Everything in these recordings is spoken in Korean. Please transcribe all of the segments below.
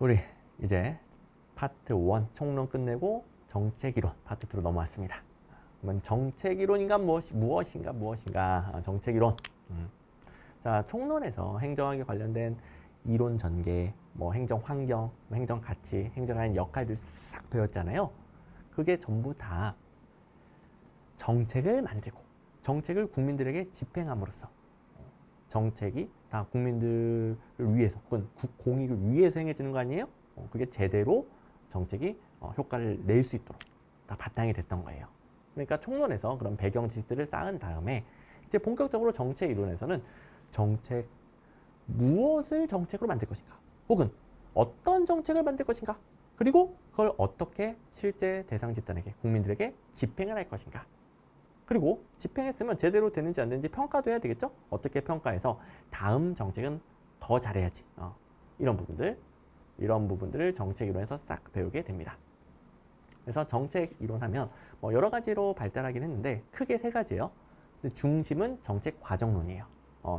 우리 이제 파트 1 총론 끝내고 정책이론 파트 2로 넘어왔습니다. 그러면 정책이론인가 무엇인가 정책이론. 자, 총론에서 행정학에 관련된 이론 전개, 뭐 행정 환경, 행정 가치, 행정하는 역할들 싹 배웠잖아요. 그게 전부 다 정책을 만들고 정책을 국민들에게 집행함으로써 정책이 다 국민들을 위해서 혹은 공익을 위해서 행해지는 거 아니에요? 그게 제대로 정책이 효과를 낼 수 있도록 다 바탕이 됐던 거예요. 그러니까 총론에서 그런 배경 지식들을 쌓은 다음에 이제 본격적으로 정책 이론에서는 정책, 무엇을 정책으로 만들 것인가, 혹은 어떤 정책을 만들 것인가, 그리고 그걸 어떻게 실제 대상 집단에게, 국민들에게 집행을 할 것인가, 그리고 집행했으면 제대로 되는지 안 되는지 평가도 해야 되겠죠? 어떻게 평가해서 다음 정책은 더 잘해야지. 이런 부분들을 정책 이론에서 싹 배우게 됩니다. 그래서 정책 이론하면 뭐 여러 가지로 발달하긴 했는데 크게 세 가지예요. 근데 중심은 정책 과정론이에요.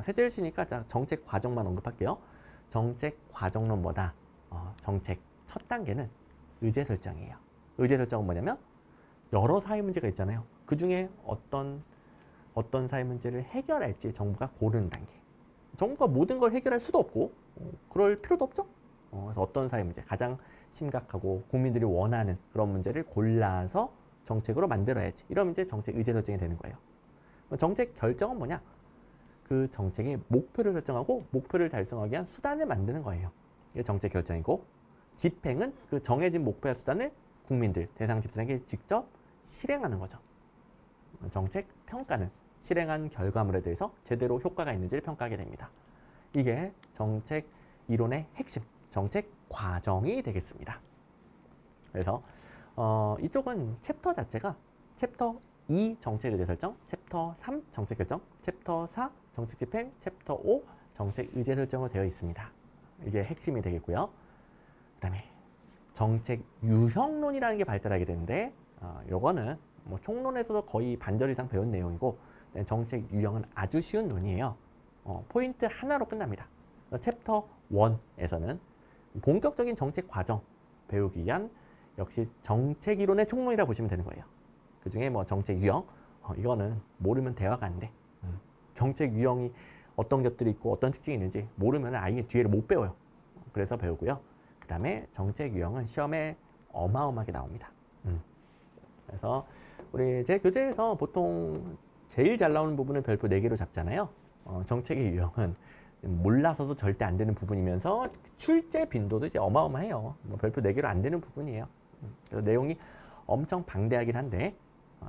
세 줄씩이니까 정책 과정만 언급할게요. 정책 과정론 뭐다? 정책 첫 단계는 의제 설정이에요. 의제 설정은 뭐냐면 여러 사회 문제가 있잖아요. 그 중에 어떤 사회 문제를 해결할지 정부가 고르는 단계. 정부가 모든 걸 해결할 수도 없고 그럴 필요도 없죠. 그래서 어떤 사회 문제, 가장 심각하고 국민들이 원하는 그런 문제를 골라서 정책으로 만들어야지. 이러면 이제 정책 의제 설정이 되는 거예요. 정책 결정은 뭐냐? 그 정책의 목표를 설정하고 목표를 달성하기 위한 수단을 만드는 거예요. 이게 정책 결정이고, 집행은 그 정해진 목표와 수단을 국민들, 대상 집단에게 직접 실행하는 거죠. 정책 평가는 실행한 결과물에 대해서 제대로 효과가 있는지를 평가하게 됩니다. 이게 정책 이론의 핵심, 정책 과정이 되겠습니다. 그래서 이쪽은 챕터 자체가 챕터 2 정책 의제 설정, 챕터 3 정책 결정, 챕터 4 정책 집행, 챕터 5 정책 의제 설정으로 되어 있습니다. 이게 핵심이 되겠고요. 그 다음에 정책 유형론이라는 게 발달하게 되는데 요거는 뭐 총론에서도 거의 반절 이상 배운 내용이고, 정책 유형은 아주 쉬운 논이에요. 포인트 하나로 끝납니다. 챕터 1에서는 본격적인 정책 과정 배우기 위한 역시 정책 이론의 총론이라 보시면 되는 거예요. 그 중에 뭐 정책 유형, 이거는 모르면 대화가 안 돼. 정책 유형이 어떤 것들이 있고 어떤 특징이 있는지 모르면 아예 뒤에를 못 배워요. 그래서 배우고요. 그 다음에 정책 유형은 시험에 어마어마하게 나옵니다. 그래서 우리 제 교재에서 보통 제일 잘 나오는 부분을 별표 4개로 잡잖아요. 정책의 유형은 몰라서도 절대 안 되는 부분이면서 출제 빈도도 이제 어마어마해요. 뭐 별표 4개로 안 되는 부분이에요. 그래서 내용이 엄청 방대하긴 한데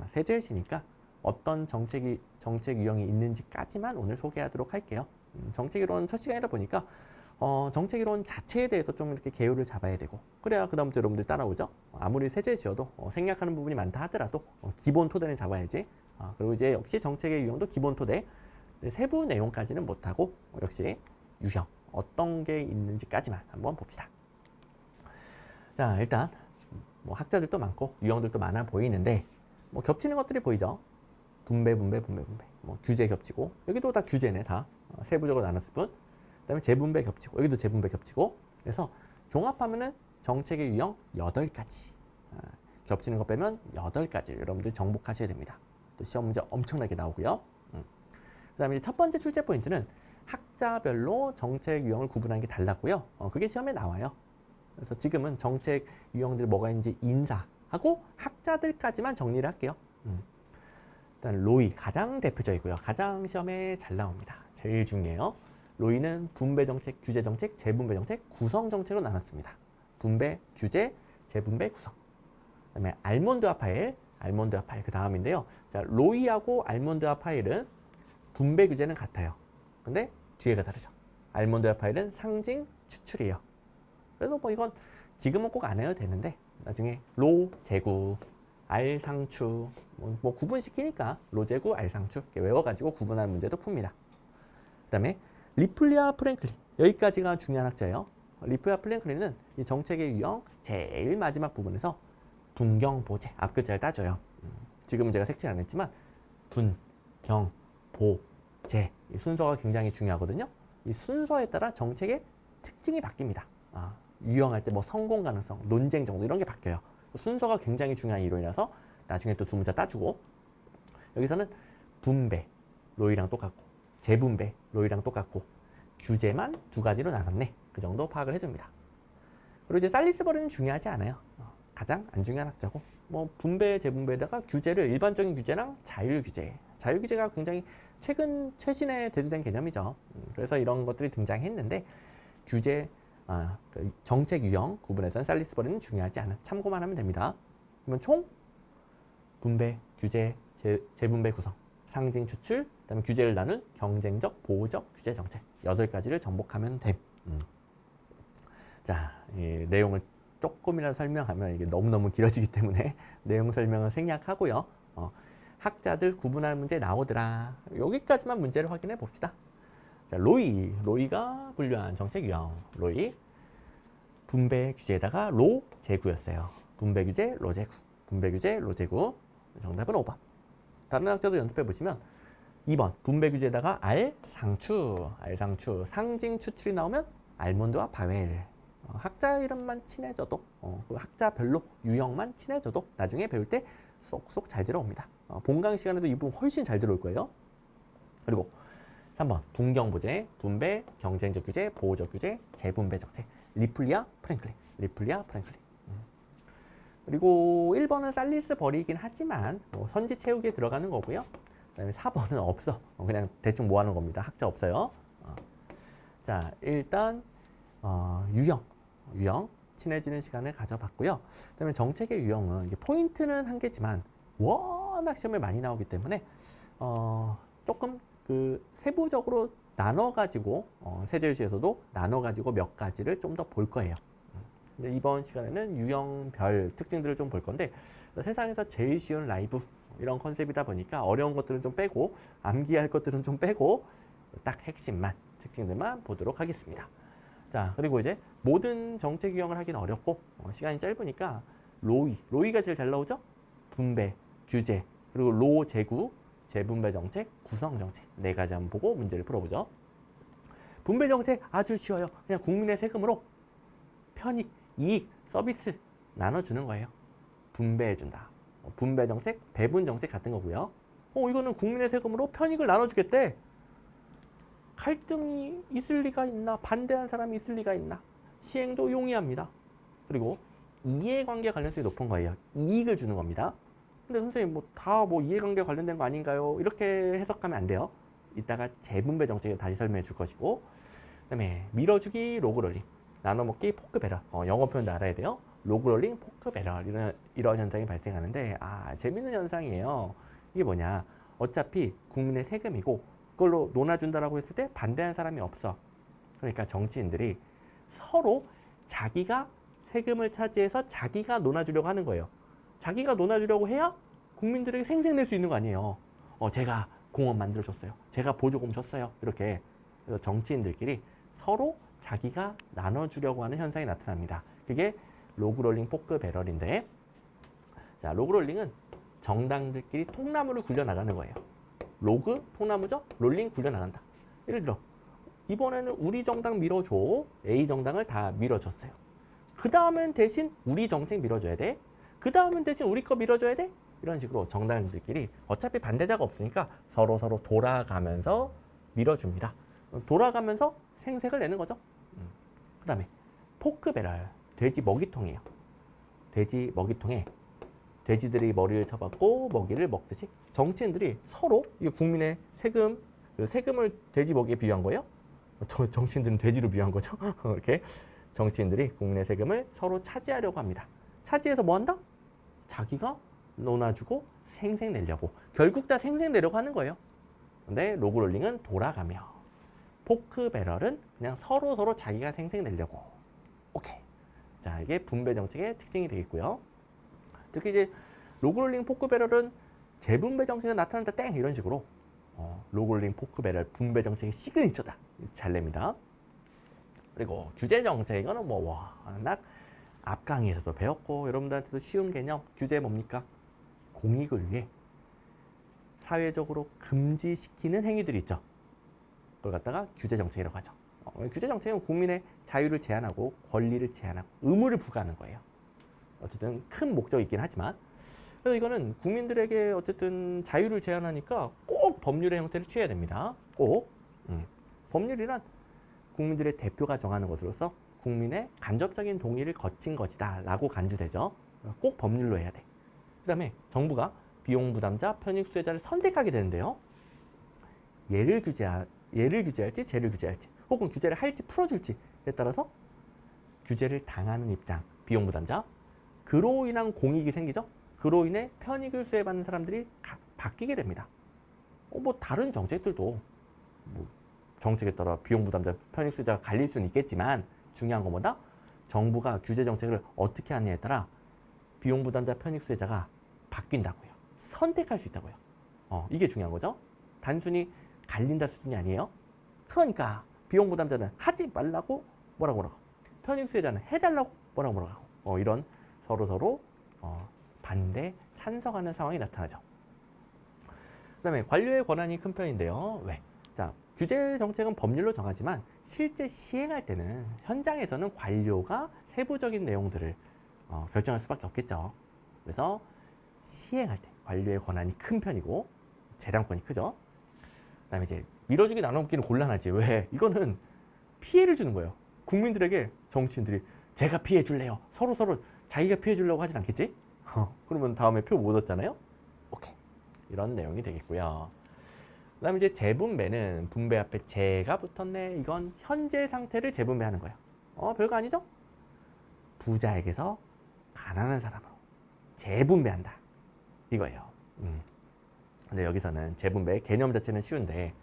세 줄시니까 어떤 정책 유형이 있는지까지만 오늘 소개하도록 할게요. 정책이론 첫 시간이다 보니까 정책이론 자체에 대해서 좀 이렇게 개요를 잡아야 되고, 그래야 그 다음부터 여러분들 따라오죠. 아무리 세제시여도 생략하는 부분이 많다 하더라도 기본 토대는 잡아야지. 그리고 이제 역시 정책의 유형도 기본 토대, 세부 내용까지는 못하고 역시 유형 어떤 게 있는지까지만 한번 봅시다. 자, 일단 뭐 학자들도 많고 유형들도 많아 보이는데 뭐 겹치는 것들이 보이죠. 분배. 뭐 규제 겹치고, 여기도 다 규제네, 다 세부적으로 나눴을 뿐. 그다음에 재분배 겹치고, 여기도 재분배 겹치고. 그래서 종합하면은 정책의 유형 8가지. 겹치는 거 빼면 8가지 여러분들 정복하셔야 됩니다. 또 시험 문제 엄청나게 나오고요. 그다음에 첫 번째 출제 포인트는 학자별로 정책 유형을 구분하는 게 달랐고요. 그게 시험에 나와요. 그래서 지금은 정책 유형들 뭐가 있는지 인사하고 학자들까지만 정리를 할게요. 일단 로이 가장 대표적이고요. 가장 시험에 잘 나옵니다. 제일 중요해요. 로이는 분배 정책, 규제 정책, 재분배 정책, 구성 정책으로 나눴습니다. 분배, 규제, 재분배, 구성. 그다음에 알몬드와 파일 그 다음인데요. 자, 로이하고 알몬드와 파일은 분배 규제는 같아요. 근데 뒤에가 다르죠. 알몬드와 파일은 상징 추출이에요. 그래서 뭐 이건 지금은 꼭 안 해도 되는데 나중에 로 제구, 알 상추 뭐 구분시키니까 로제구, 알 상추 이렇게 외워가지고 구분하는 문제도 풉니다. 그 다음에 리플리아 프랭클린, 여기까지가 중요한 학자예요. 리플리아 프랭클린은 이 정책의 유형 제일 마지막 부분에서 분경, 보제, 앞글자를 따줘요. 지금은 제가 색칠 안 했지만 분, 경, 보, 제, 이 순서가 굉장히 중요하거든요. 이 순서에 따라 정책의 특징이 바뀝니다. 유형할 때 뭐 성공 가능성, 논쟁 정도 이런 게 바뀌어요. 순서가 굉장히 중요한 이론이라서 나중에 또 두 문자 따주고 여기서는 분배, 로이랑 똑같고 재분배, 로이랑 똑같고 규제만 두 가지로 나눴네. 그 정도 파악을 해줍니다. 그리고 이제 살리스버리는 중요하지 않아요. 가장 안 중요한 학자고 뭐 분배, 재분배에다가 규제를 일반적인 규제랑 자율 규제. 자율 규제가 굉장히 최신에 대두된 개념이죠. 그래서 이런 것들이 등장했는데 규제, 그 정책 유형 구분해서는 살리스버리는 중요하지 않은 참고만 하면 됩니다. 그러면 총 분배, 규제, 재분배 구성, 상징 추출, 그다음에 규제를 나눌 경쟁적, 보호적 규제 정책 8가지를 정복하면 됨. 자, 이 내용을 조금이라도 설명하면 이게 너무너무 길어지기 때문에 내용 설명은 생략하고요. 학자들 구분하는 문제 나오더라. 여기까지만 문제를 확인해 봅시다. 자, 로이가 분류한 정책 유형. 로이 분배 규제에다가 로 제구였어요. 분배 규제, 로 제구. 분배 규제, 로 제구. 정답은 5번. 다른 학자도 연습해 보시면 2번 분배 규제에다가 알 상추. 상징 추출이 나오면 알몬드와 바웰. 학자 이름만 친해져도 그 학자별로 유형만 친해져도 나중에 배울 때 쏙쏙 잘 들어옵니다. 본강 시간에도 이 부분 훨씬 잘 들어올 거예요. 그리고 3번 분경부제, 분배, 경쟁적 규제, 보호적 규제, 재분배 정책. 리플리아 프랭클린. 그리고 1번은 살리스버리이긴 하지만 선지 채우기에 들어가는 거고요. 그다음에 4번은 없어. 그냥 대충 모아놓은 겁니다. 학자 없어요. 자, 일단 유형 친해지는 시간을 가져봤고요. 그다음에 정책의 유형은 이게 포인트는 한 개지만 워낙 시험에 많이 나오기 때문에 조금 그 세부적으로 나눠가지고 세제일시에서도 나눠가지고 몇 가지를 좀 더 볼 거예요. 근데 이번 시간에는 유형별 특징들을 좀 볼 건데 세상에서 제일 쉬운 라이브 이런 컨셉이다 보니까 어려운 것들은 좀 빼고 암기할 것들은 좀 빼고 딱 핵심만 특징들만 보도록 하겠습니다. 자, 그리고 이제 모든 정책 유형을 하기는 어렵고 시간이 짧으니까 로이가 제일 잘 나오죠? 분배, 규제, 그리고 로 제구, 재분배 정책, 구성 정책 4가지 한번 보고 문제를 풀어보죠. 분배 정책 아주 쉬워요. 그냥 국민의 세금으로 편익, 이익, 서비스 나눠주는 거예요. 분배해준다. 분배 정책, 배분 정책 같은 거고요. 이거는 국민의 세금으로 편익을 나눠주겠대. 갈등이 있을 리가 있나? 반대한 사람이 있을 리가 있나? 시행도 용이합니다. 그리고 이해관계 관련성이 높은 거예요. 이익을 주는 겁니다. 근데 선생님 다 이해관계 관련된 거 아닌가요? 이렇게 해석하면 안 돼요. 이따가 재분배 정책을 다시 설명해 줄 것이고, 그다음에 밀어주기, 로그롤링, 나눠먹기, 포크 배럴. 영어 표현도 알아야 돼요. 로그롤링, 포크 배럴 이런 현상이 발생하는데 재밌는 현상이에요. 이게 뭐냐? 어차피 국민의 세금이고 그걸로 논아준다라고 했을 때 반대하는 사람이 없어. 그러니까 정치인들이 서로 자기가 세금을 차지해서 자기가 논아주려고 하는 거예요. 자기가 논아주려고 해야 국민들에게 생색낼 수 있는 거 아니에요. 제가 공원 만들어줬어요. 제가 보조금 줬어요. 이렇게. 그래서 정치인들끼리 서로 자기가 나눠주려고 하는 현상이 나타납니다. 그게 로그롤링 포크 배럴인데, 자, 로그롤링은 정당들끼리 통나무를 굴려나가는 거예요. 로그, 통나무죠? 롤링 굴려나간다. 예를 들어 이번에는 우리 정당 밀어줘. A 정당을 다 밀어줬어요. 그 다음엔 대신 우리 정책 밀어줘야 돼. 그 다음엔 대신 우리 거 밀어줘야 돼. 이런 식으로 정당들끼리 어차피 반대자가 없으니까 서로 돌아가면서 밀어줍니다. 돌아가면서 생색을 내는 거죠. 그 다음에 포크 배럴, 돼지 먹이통이에요. 돼지 먹이통에 돼지들이 머리를 쳐박고 먹이를 먹듯이 정치인들이 서로 이 국민의 세금을 돼지 먹이에 비유한 거예요. 정치인들은 돼지로 비유한 거죠. 이렇게 정치인들이 국민의 세금을 서로 차지하려고 합니다. 차지해서 뭐 한다? 자기가 논아주고 생색 내려고. 결국 다 생색 내려고 하는 거예요. 근데 로그롤링은 돌아가며, 포크 배럴은 그냥 서로 자기가 생색 내려고. 오케이. 자, 이게 분배 정책의 특징이 되겠고요. 특히 이제 로그롤링 포크 배럴은 재분배 정책이 나타난다 땡 이런 식으로 로그롤링 포크 배럴 분배 정책의 시그니처다. 잘 냅니다. 그리고 규제 정책 이거는 워낙 앞 강의에서도 배웠고 여러분들한테도 쉬운 개념. 규제 뭡니까? 공익을 위해 사회적으로 금지시키는 행위들이 있죠. 그걸 갖다가 규제 정책이라고 하죠. 규제 정책은 국민의 자유를 제한하고 권리를 제한하고 의무를 부과하는 거예요. 어쨌든 큰 목적이 있긴 하지만 그래서 이거는 국민들에게 어쨌든 자유를 제한하니까 꼭 법률의 형태를 취해야 됩니다. 꼭. 법률이란 국민들의 대표가 정하는 것으로서 국민의 간접적인 동의를 거친 것이다 라고 간주되죠. 꼭 법률로 해야 돼. 그 다음에 정부가 비용 부담자, 편익 수혜자를 선택하게 되는데요. 예를 규제할지 죄를 규제할지 혹은 규제를 할지 풀어줄지에 따라서 규제를 당하는 입장, 비용 부담자, 그로 인한 공익이 생기죠. 그로 인해 편익을 수혜받는 사람들이 바뀌게 됩니다. 뭐 다른 정책들도 뭐 정책에 따라 비용 부담자, 편익 수혜자가 갈릴 수는 있겠지만 중요한 것보다 정부가 규제 정책을 어떻게 하느냐에 따라 비용 부담자, 편익 수혜자가 바뀐다고요. 선택할 수 있다고요. 이게 중요한 거죠. 단순히 갈린다 수준이 아니에요. 그러니까 비용 부담자는 하지 말라고 뭐라고 편익 수혜자는 해달라고 뭐라고 이런 서로 반대, 찬성하는 상황이 나타나죠. 그 다음에 관료의 권한이 큰 편인데요. 왜? 자, 규제 정책은 법률로 정하지만 실제 시행할 때는 현장에서는 관료가 세부적인 내용들을 결정할 수밖에 없겠죠. 그래서 시행할 때 관료의 권한이 큰 편이고 재량권이 크죠. 그 다음에 이제 밀어주기 나눠먹기는 곤란하지. 왜? 이거는 피해를 주는 거예요. 국민들에게 정치인들이 제가 피해 줄래요. 서로 자기가 피해 주려고 하진 않겠지? 그러면 다음에 표 못 얻잖아요? 오케이. 이런 내용이 되겠고요. 그 다음에 이제 재분배는 분배 앞에 재가 붙었네. 이건 현재 상태를 재분배하는 거예요. 별거 아니죠? 부자에게서 가난한 사람으로 재분배한다. 이거예요. 근데 여기서는 재분배의 개념 자체는 쉬운데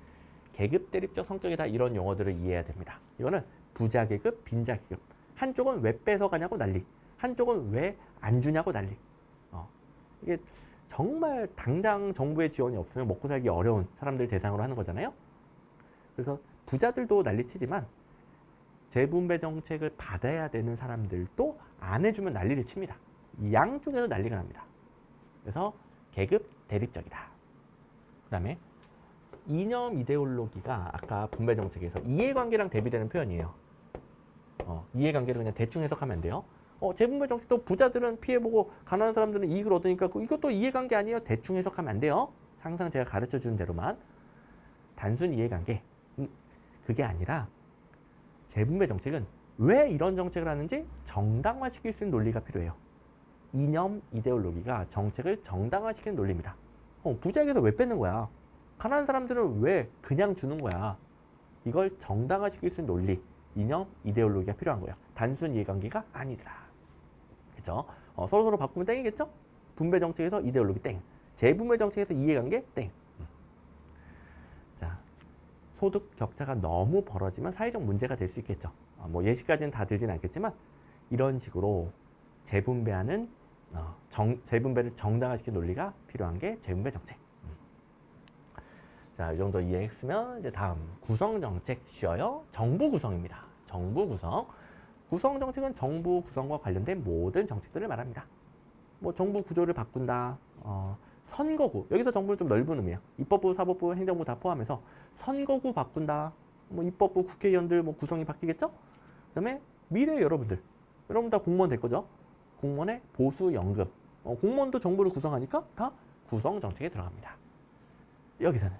계급 대립적 성격이다 이런 용어들을 이해해야 됩니다. 이거는 부자 계급, 빈자 계급. 한쪽은 왜 뺏어가냐고 난리. 한쪽은 왜 안 주냐고 난리. 이게 정말 당장 정부의 지원이 없으면 먹고 살기 어려운 사람들 대상으로 하는 거잖아요. 그래서 부자들도 난리치지만 재분배 정책을 받아야 되는 사람들도 안 해주면 난리를 칩니다. 양쪽에서 난리가 납니다. 그래서 계급 대립적이다. 그 다음에 이념 이데올로기가 아까 분배 정책에서 이해관계랑 대비되는 표현이에요. 이해관계를 그냥 대충 해석하면 안 돼요. 재분배 정책도 부자들은 피해보고 가난한 사람들은 이익을 얻으니까 이것도 이해관계 아니에요. 대충 해석하면 안 돼요. 항상 제가 가르쳐주는 대로만. 단순 이해관계. 그게 아니라 재분배 정책은 왜 이런 정책을 하는지 정당화시킬 수 있는 논리가 필요해요. 이념 이데올로기가 정책을 정당화시키는 논리입니다. 부자에게서 왜 뺏는 거야? 가난한 사람들은 왜 그냥 주는 거야? 이걸 정당화시킬 수 있는 논리, 이념, 이데올로기가 필요한 거예요. 단순 이해관계가 아니더라. 그죠? 서로 바꾸면 땡이겠죠? 분배 정책에서 이데올로기 땡. 재분배 정책에서 이해관계 땡. 자, 소득 격차가 너무 벌어지면 사회적 문제가 될 수 있겠죠. 뭐 예시까지는 다 들진 않겠지만 이런 식으로 재분배하는 재분배를 정당화시키는 논리가 필요한 게 재분배 정책. 자, 이 정도 이해했으면 이제 다음 구성 정책 쉬어요. 정부 구성입니다. 정부 구성. 구성 정책은 정부 구성과 관련된 모든 정책들을 말합니다. 뭐 정부 구조를 바꾼다. 선거구. 여기서 정부는 좀 넓은 의미예요. 입법부, 사법부, 행정부 다 포함해서 선거구 바꾼다. 뭐 입법부, 국회의원들 뭐 구성이 바뀌겠죠? 그다음에 미래 여러분 다 공무원 될 거죠? 공무원의 보수연금. 공무원도 정부를 구성하니까 다 구성 정책에 들어갑니다. 여기서는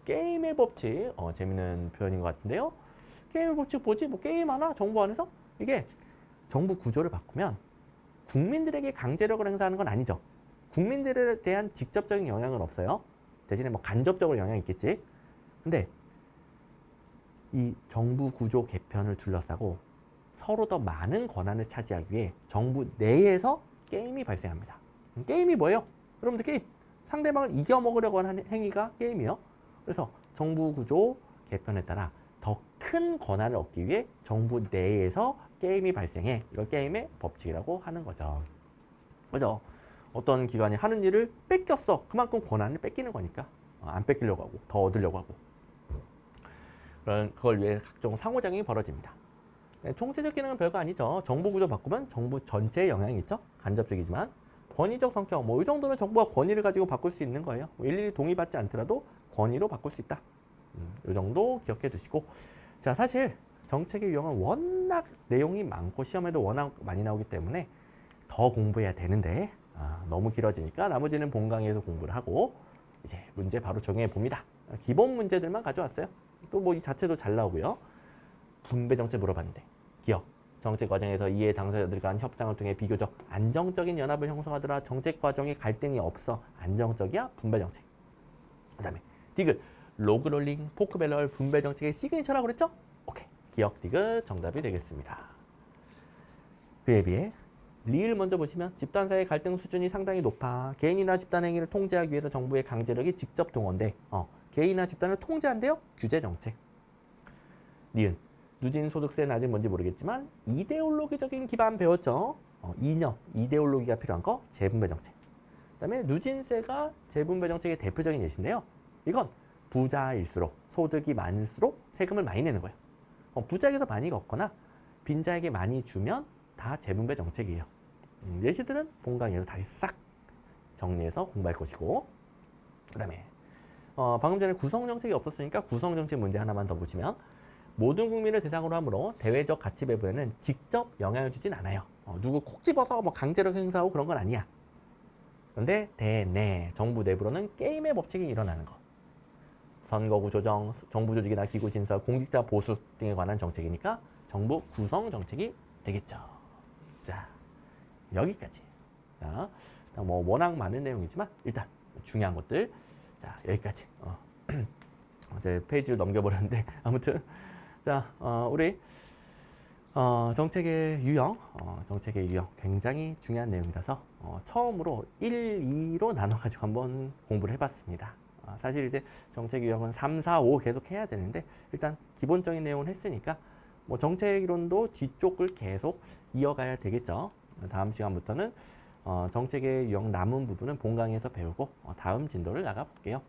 게임의 법칙. 재밌는 표현인 것 같은데요. 게임의 법칙 뭐지? 뭐 게임 하나? 정부 안에서? 이게 정부 구조를 바꾸면 국민들에게 강제력을 행사하는 건 아니죠. 국민들에 대한 직접적인 영향은 없어요. 대신에 뭐 간접적으로 영향이 있겠지. 근데 이 정부 구조 개편을 둘러싸고 서로 더 많은 권한을 차지하기 위해 정부 내에서 게임이 발생합니다. 게임이 뭐예요? 여러분들 게임. 상대방을 이겨먹으려고 하는 행위가 게임이에요. 그래서 정부 구조 개편에 따라 더 큰 권한을 얻기 위해 정부 내에서 게임이 발생해. 이걸 게임의 법칙이라고 하는 거죠. 그죠? 어떤 기관이 하는 일을 뺏겼어. 그만큼 권한을 뺏기는 거니까. 안 뺏기려고 하고 더 얻으려고 하고. 그걸 위해 각종 상호작용이 벌어집니다. 총체적 기능은 별거 아니죠. 정부 구조 바꾸면 정부 전체에 영향이 있죠. 간접적이지만. 권위적 성격, 뭐 이 정도는 정부가 권위를 가지고 바꿀 수 있는 거예요. 일일이 동의받지 않더라도 권위로 바꿀 수 있다. 이 정도 기억해 두시고. 자, 사실 정책의 유형은 워낙 내용이 많고 시험에도 워낙 많이 나오기 때문에 더 공부해야 되는데 너무 길어지니까 나머지는 본 강의에서 공부를 하고 이제 문제 바로 적용해 봅니다. 기본 문제들만 가져왔어요. 또 뭐 이 자체도 잘 나오고요. 분배 정책 물어봤는데 기억. 정책 과정에서 이해 당사자들 간 협상을 통해 비교적 안정적인 연합을 형성하더라. 정책 과정에 갈등이 없어. 안정적이야. 분배 정책. 그다음에 디귿. 로그롤링, 포크밸럴, 분배 정책의 시그니처라고 그랬죠? 오케이. 기억 디귿 정답이 되겠습니다. 그에 비해 리을 먼저 보시면 집단 사이의 갈등 수준이 상당히 높아. 개인이나 집단 행위를 통제하기 위해서 정부의 강제력이 직접 동원돼. 개인이나 집단을 통제한대요? 규제 정책. 니은. 누진 소득세는 아직 뭔지 모르겠지만 이데올로기적인 기반 배웠죠? 이념, 이데올로기가 필요한 거 재분배 정책. 그다음에 누진세가 재분배 정책의 대표적인 예시인데요. 이건 부자일수록 소득이 많을수록 세금을 많이 내는 거예요. 부자에게서 많이 걷거나 빈자에게 많이 주면 다 재분배 정책이에요. 예시들은 본강의에서 다시 싹 정리해서 공부할 것이고, 그 다음에 방금 전에 구성정책이 없었으니까 구성정책 문제 하나만 더 보시면 모든 국민을 대상으로 하므로 대외적 가치 배분에는 직접 영향을 주진 않아요. 누구 콕 집어서 뭐 강제력 행사하고 그런 건 아니야. 그런데 대내 정부 내부로는 게임의 법칙이 일어나는 거. 선거구 조정, 정부 조직이나 기구 신설, 공직자 보수 등에 관한 정책이니까 정부 구성 정책이 되겠죠. 자, 여기까지. 자, 뭐 워낙 많은 내용이지만 일단 중요한 것들. 자, 여기까지. 이제 페이지를 넘겨버렸는데 아무튼 자, 우리 정책의 유형, 정책의 유형 굉장히 중요한 내용이라서 처음으로 1, 2로 나눠가지고 한번 공부를 해봤습니다. 사실 이제 정책 유형은 3, 4, 5 계속 해야 되는데 일단 기본적인 내용은 했으니까 뭐 정책 이론도 뒤쪽을 계속 이어가야 되겠죠. 다음 시간부터는 정책의 유형 남은 부분은 본강의에서 배우고 다음 진도를 나가 볼게요.